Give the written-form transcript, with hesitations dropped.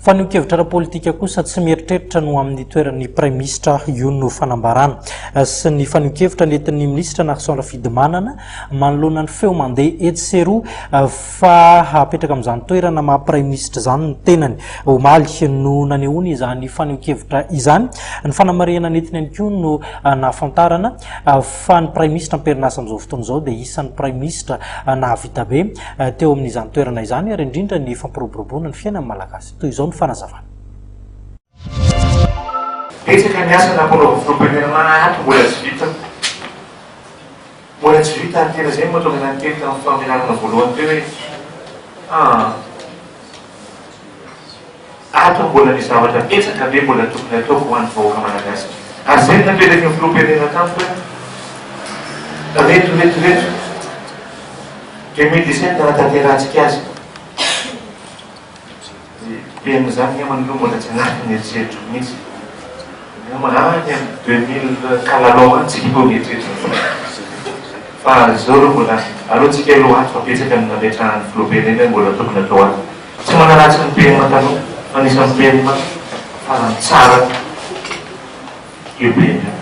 faneho-kevitra ara-politika kosa tsy mieritreritra no amin'ny toeran'ny praiminisitra io no fanambarana sy ny faneho-kevitra nentin'ny minisitra Narsondra Fidimanana manoloana ny feo mandeha etsy sy eroa fa hapetraka amin'izany toerana maha praiminisitra izany ny tenany omaly no nanehoany izany faneho-kevitra izany ny fanamarihana nentina ihany koa no nahafantarana fa ny praiminisitra miperinasa amin'izao fotoana izao dia isan'ny praiminisitra nahavita be teo amin'izany toerana izany ary indrindra ny fampiroboroboana ny fiainan'ny malagasy toy izao ny fanazavana. Betsaka ny asa nampanao filoam-pirenena ato mbola tsy vita ny tena izay mahatonga izany teny tamin'ny famelanana voalohany teo hoe ato mbola ny zavatra betsaka be mbola tokony ataoko ho an'ny vahoaka malagasy ary izay napetraky ny filoam-pirenena tamiko hoe reto dia mety izay nanatanterantsika azy pen'izany manoloa mbola tsy anatin'ny eritseritra mihitsy any 2000 kalalao tsy hiko mieritreritry fa zao reo mbola alohantsika aloha ato fa betsaka ny nametrahany filoam-pirenena mbola tokony atao ato tsy manaratsy ny penina taloha fa nisan'ny penina fa tsara io penina